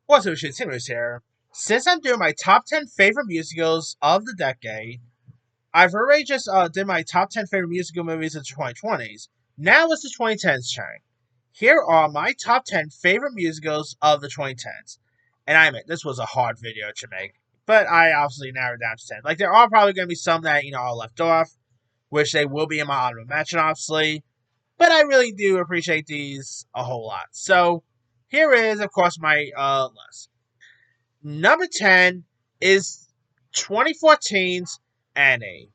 What's up, shit? Simmers here. Since I'm doing my top 10 favorite musicals of the decade, I've already just did my top 10 favorite musical movies of the 2020s. Now it's the 2010s turn. Here are my top 10 favorite musicals of the 2010s. And I admit, this was a hard video to make, but I obviously narrowed it down to 10. Like, there are probably going to be some that, are left off, which they will be in my honorable mention, obviously. But I really do appreciate these a whole lot. So, here is, of course, my list. Number 10 is 2014's Annie.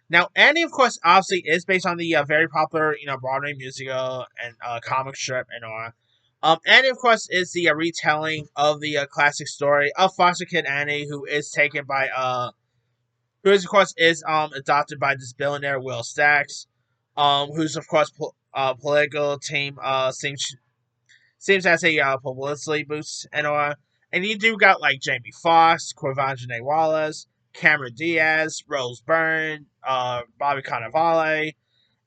Now, Annie, of course, obviously is based on the very popular, Broadway musical and comic strip and all. Annie, of course, is the retelling of the classic story of foster kid Annie, who is taken by, who is, of course, is adopted by this billionaire Will Stacks, who's, of course, political team seems as a publicity boost and all. And you do got like Jamie Foxx, Quvenzhané Wallace, Cameron Diaz, Rose Byrne, Bobby Cannavale,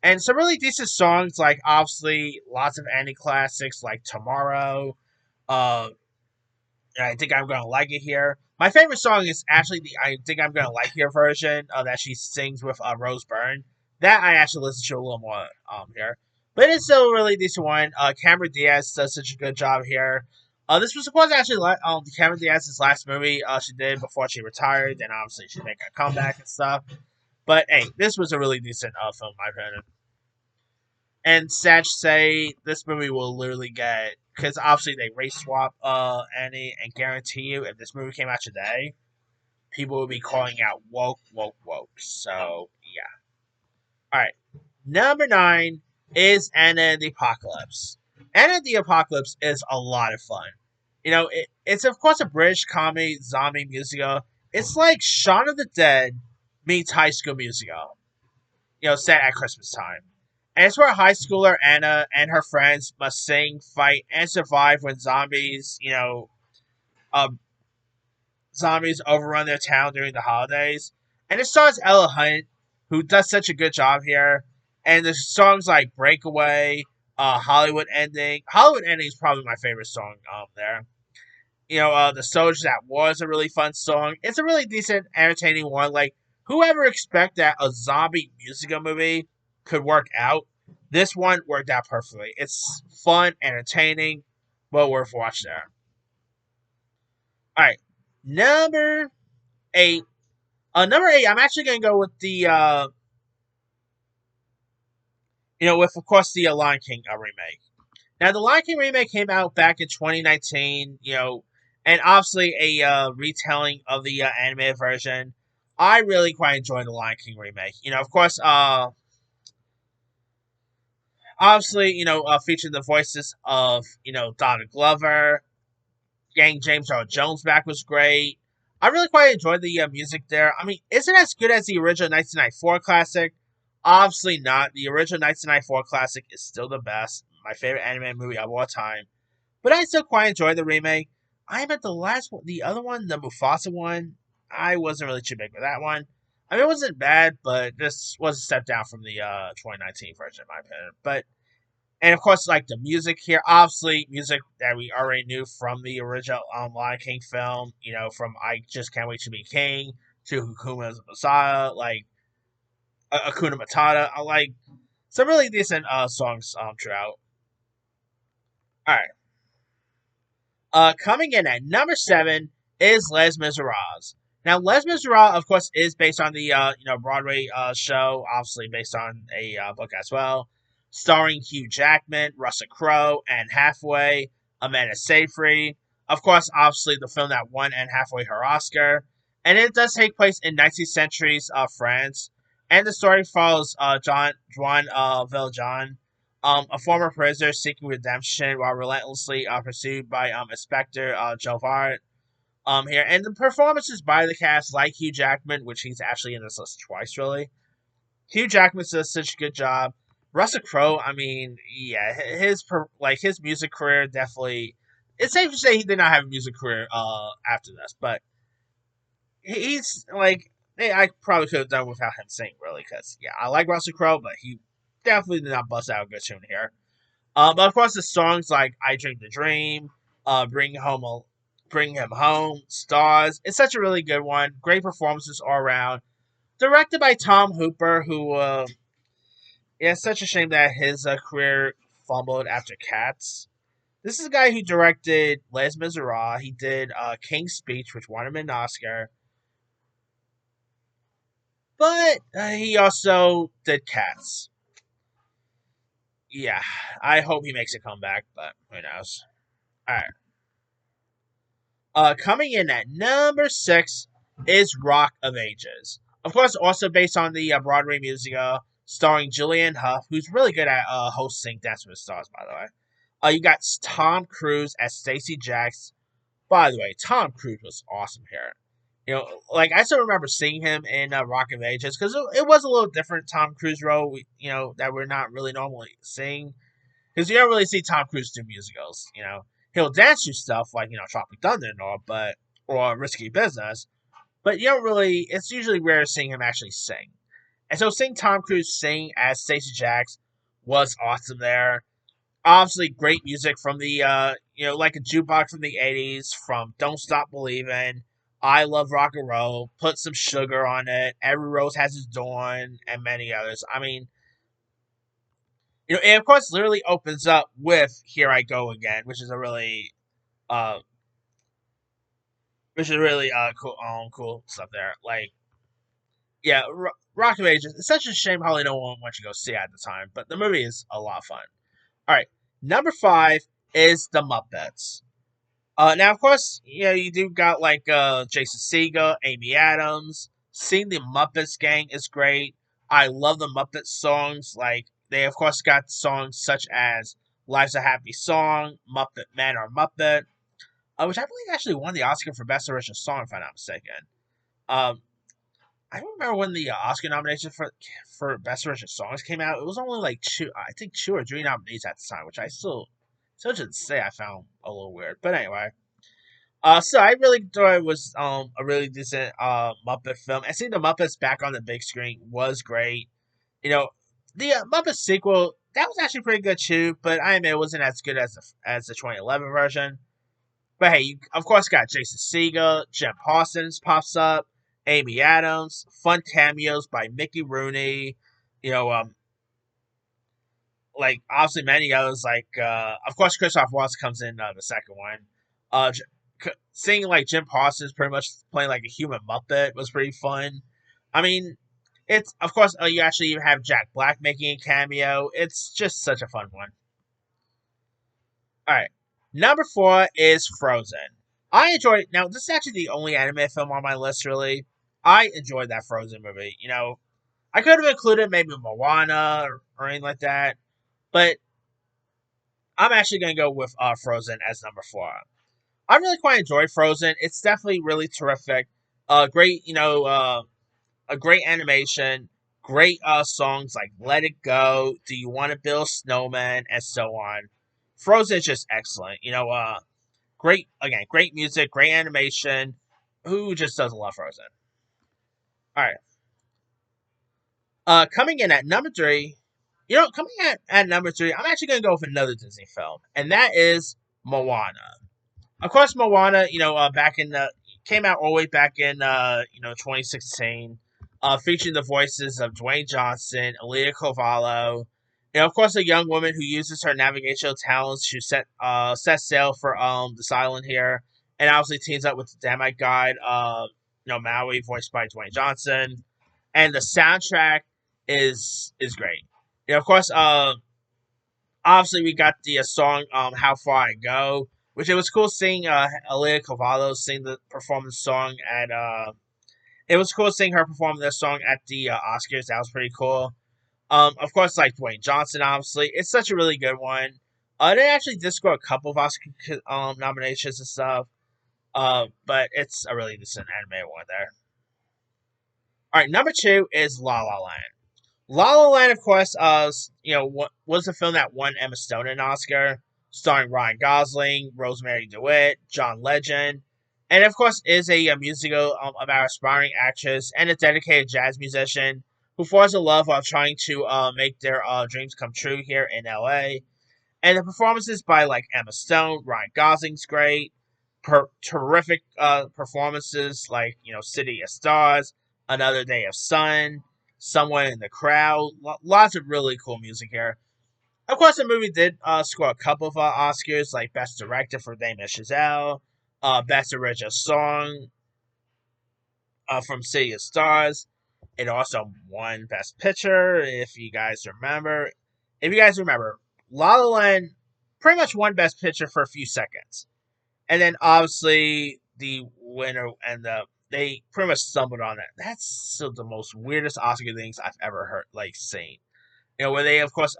and some really decent songs. Like obviously lots of Annie classics like Tomorrow. Uh, I think I'm gonna like it here. My favorite song is actually the I think I'm gonna like your version that she sings with Rose Byrne. That I actually listen to a little more here, but it's still a really decent one. Cameron Diaz does such a good job here. This was supposed to actually Cameron Diaz's last movie she did before she retired, and obviously she's making a comeback and stuff. But hey, this was a really decent film, in my opinion. And sad to say, this movie will literally get because obviously they race swap Annie, and guarantee you, if this movie came out today, people would be calling out woke, woke, woke. So yeah. All right. Number 9 is Anna and the Apocalypse. Anna and the Apocalypse is a lot of fun. It's of course a British comedy zombie musical. It's like Shaun of the Dead meets High School Musical. Set at Christmas time. And it's where high schooler Anna and her friends must sing, fight, and survive when um, zombies overrun their town during the holidays. And it stars Ella Hunt, who does such a good job here. And the songs like Breakaway, Hollywood Ending. Hollywood Ending is probably my favorite song there. The Soldiers at War is a really fun song. It's a really decent, entertaining one. Like, whoever expect that a zombie musical movie could work out, this one worked out perfectly. It's fun, entertaining, well worth watching there. All right, number 8. Number 8, I'm actually gonna go with the with of course the Lion King remake. Now, the Lion King remake came out back in 2019, and obviously a retelling of the animated version. I really quite enjoyed the Lion King remake. Of course, obviously, featuring the voices of, Donald Glover, getting James Earl Jones back was great. I really quite enjoyed the music there. I mean, is it as good as the original 1994 classic? Obviously not. The original 1994 classic is still the best. My favorite anime movie of all time. But I still quite enjoy the remake. I'm at the last one, the other one, the Mufasa one. I wasn't really too big with that one. I mean, it wasn't bad, but this was a step down from the 2019 version, in my opinion. But and of course, like the music here, obviously music that we already knew from the original Lion King film. From I Just Can't Wait to Be King to Hakuna Messiah, like Akuna Matata. I like some really decent songs throughout. All right. Coming in at number 7 is Les Miserables. Now, Les Miserables, of course, is based on the Broadway show, obviously based on a book as well, starring Hugh Jackman, Russell Crowe, Anne Hathaway, Amanda Seyfried. Of course, obviously the film that won Anne Hathaway her Oscar, and it does take place in 19th century's France. And the story follows Juan Valjean, a former prisoner seeking redemption while relentlessly pursued by Inspector Jovart. Here and the performances by the cast, like Hugh Jackman, which he's actually in this list twice, really. Hugh Jackman does such a good job. Russell Crowe, I mean, yeah, his music career definitely. It's safe to say he did not have a music career after this, but he's like I probably could have done without him singing, really, because yeah, I like Russell Crowe, but he definitely did not bust out a good tune here. But of course, the songs like "I Dream the Dream," "Bring Home Bring Him Home, Stars. It's such a really good one. Great performances all around. Directed by Tom Hooper, who yeah, it's such a shame that his career fumbled after Cats. This is a guy who directed Les Miserables. He did King's Speech, which won him an Oscar. But he also did Cats. Yeah, I hope he makes a comeback, but who knows. Alright. Coming in at number 6 is Rock of Ages. Of course, also based on the Broadway musical starring Julianne Hough, who's really good at hosting Dance with the Stars, by the way. You got Tom Cruise as Stacey Jacks. By the way, Tom Cruise was awesome here. You know, like I still remember seeing him in Rock of Ages because it was a little different Tom Cruise role. That we're not really normally seeing because you don't really see Tom Cruise do musicals. He'll dance you stuff like Tropic Thunder and all, or Risky Business, but you don't really. It's usually rare seeing him actually sing. And so seeing Tom Cruise sing as Stacey Jacks was awesome there. Obviously, great music from the like a jukebox from the '80s, from "Don't Stop Believin'," "I Love Rock and Roll," "Put Some Sugar on It," "Every Rose Has Its Dawn," and many others. I mean, and of course, literally opens up with "Here I Go Again," uh, which is really cool stuff there. Like, yeah, Rock of Ages. It's such a shame how no one went to go see it at the time, but the movie is a lot of fun. All right, number 5 is The Muppets. Now, of course, you do got like Jason Segel, Amy Adams. Seeing the Muppets gang is great. I love the Muppets songs. Like, they, of course, got songs such as Life's a Happy Song, Muppet Man or Muppet, which I believe actually won the Oscar for Best Original Song, if I'm not mistaken. Um, I don't remember when the Oscar nomination for Best Original Songs came out. It was only like two or three nominees at the time, which I still should say I found a little weird. But anyway, so I really thought it was a really decent Muppet film. And seeing the Muppets back on the big screen was great. You know, the Muppet sequel that was actually pretty good too, but I admit it wasn't as good as the 2011 version. But hey, you of course got Jason Segel, Jim Parsons pops up, Amy Adams, fun cameos by Mickey Rooney. You know, like obviously many others. Like of course Christoph Waltz comes in the second one. Seeing like Jim Parsons pretty much playing like a human Muppet was pretty fun. I mean, it's of course you actually even have Jack Black making a cameo. It's just such a fun one. All right, number 4 is Frozen. I enjoyed. Now this is actually the only anime film on my list. Really, I enjoyed that Frozen movie. I could have included maybe Moana or anything like that, but I'm actually gonna go with Frozen as number 4. I really quite enjoyed Frozen. It's definitely really terrific. Great, a great animation, great songs like "Let It Go," "Do You Want to Build a Snowman," and so on. Frozen is just excellent. Great again, great music, great animation. Who just doesn't love Frozen? All right. Coming in at number 3, coming at number 3, I'm actually gonna go with another Disney film, and that is Moana. Of course, Moana, back in the came out all the way back in 2016, featuring the voices of Dwayne Johnson, Aaliyah Carvalho, of course, a young woman who uses her navigational talents to set sail for this island here, and obviously teams up with the Damite guide, Maui, voiced by Dwayne Johnson, and the soundtrack is great. Of course, obviously we got the song "How Far I Go," which it was cool seeing Aaliyah Carvalho sing the performance song at. It was cool seeing her perform this song at the Oscars. That was pretty cool. Of course, like Dwayne Johnson, obviously, it's such a really good one. They actually did score a couple of Oscar nominations and stuff. But it's a really decent anime one there. All right, number 2 is La La Land. La La Land, of course, was the film that won Emma Stone an Oscar, starring Ryan Gosling, Rosemary DeWitt, John Legend, and of course is a musical about aspiring actress and a dedicated jazz musician who falls in love while trying to make their dreams come true here in LA. And the performances by like Emma Stone, Ryan Gosling's great. terrific performances like City of Stars, Another Day of Sun, Someone in the Crowd. Lots of really cool music here. Of course, the movie did score a couple of Oscars, like Best Director for Damien Chazelle, Best Original Song from City of Stars. It also won Best Picture, if you guys remember. If you guys remember, La La Land pretty much won Best Picture for a few seconds. And then obviously the winner and they pretty much stumbled on that. That's still the most weirdest Oscar things I've ever heard, like seen. Where they of course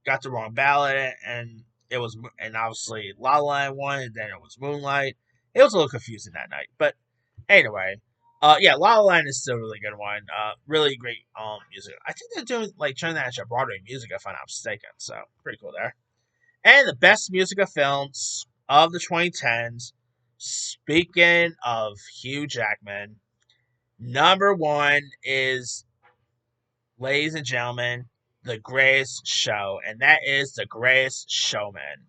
got the wrong ballot, and obviously La La Land won, and then it was Moonlight. It was a little confusing that night, but anyway, yeah, La La Land is still a really good one. Really great music. I think they're doing turning that into Broadway music if I'm not mistaken. So pretty cool there. And the best musical films of the 2010s. Speaking of Hugh Jackman, number one is, ladies and gentlemen, The Greatest Show, and that is The Greatest Showman.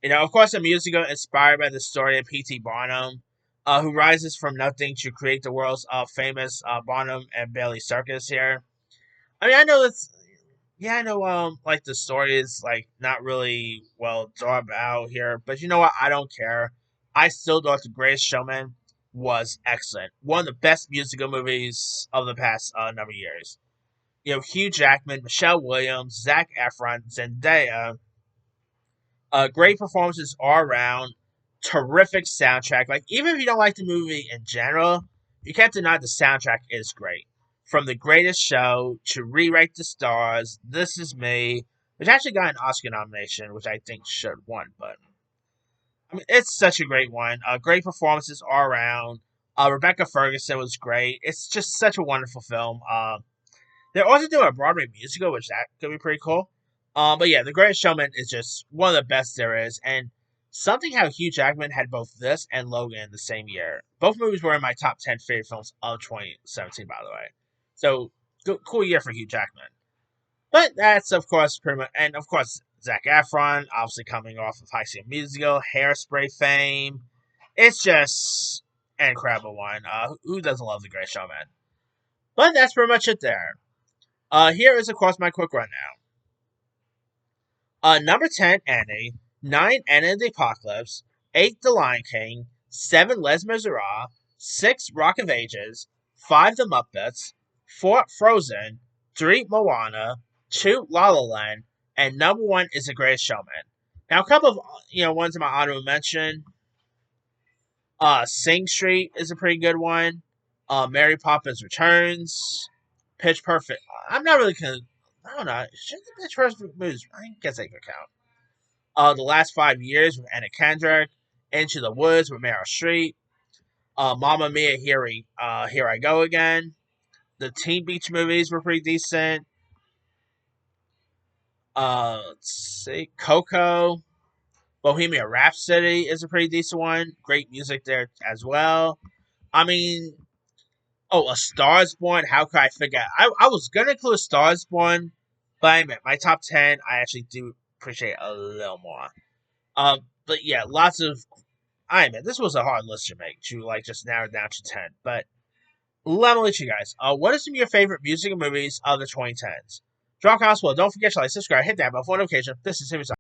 Of course, a musical inspired by the story of P.T. Barnum, who rises from nothing to create the world's famous Barnum and Bailey Circus here. I mean, I know it's, yeah, I know, like, the story is, like, not really well thought out here, but you know what? I don't care. I still thought The Greatest Showman was excellent. One of the best musical movies of the past number of years. Hugh Jackman, Michelle Williams, Zac Efron, Zendaya. Great performances all around. Terrific soundtrack. Like, even if you don't like the movie in general, you can't deny the soundtrack is great. From The Greatest Show to Rewrite the Stars, This Is Me, which actually got an Oscar nomination, which I think should have won, but I mean, it's such a great one. Great performances all around. Rebecca Ferguson was great. It's just such a wonderful film. They're also doing a Broadway musical, which that could be pretty cool. But yeah, The Greatest Showman is just one of the best there is, and something how Hugh Jackman had both this and Logan the same year. Both movies were in my top 10 favorite films of 2017, by the way. So, cool year for Hugh Jackman. But that's, of course, pretty much, and of course, Zac Efron, obviously coming off of High School Musical, Hairspray fame. It's just an incredible one. Who doesn't love The Great Showman? But that's pretty much it there. Here is, of course, my quick rundown. Number 10, Annie. 9, Anna and the Apocalypse. 8, The Lion King. 7, Les Miserables. 6, Rock of Ages. 5, The Muppets. 4, Frozen. 3, Moana. 2, La La Land. And number 1 is The Greatest Showman. Now, a couple of ones in my honorable mention. Sing Street is a pretty good one. Mary Poppins Returns. Pitch Perfect. I'm not really I don't know. Should the Pitch Perfect movies? I guess they could count. The Last 5 Years with Anna Kendrick. Into the Woods with Meryl Streep. Mamma Mia, Here I Go Again. The Teen Beach movies were pretty decent. Let's see. Coco. Bohemian Rhapsody is a pretty decent one. Great music there as well. I mean, A Star Is Born. How could I forget? I was going to include A Star Is Born, but I meant my top 10, I actually do appreciate a little more. But yeah, lots of. This was a hard list to make, to just narrow it down to 10. But let me let you guys. What are some of your favorite music and movies of the 2010s? Drop comments below. Don't forget to like, subscribe, hit that bell for notification. This is Timmy.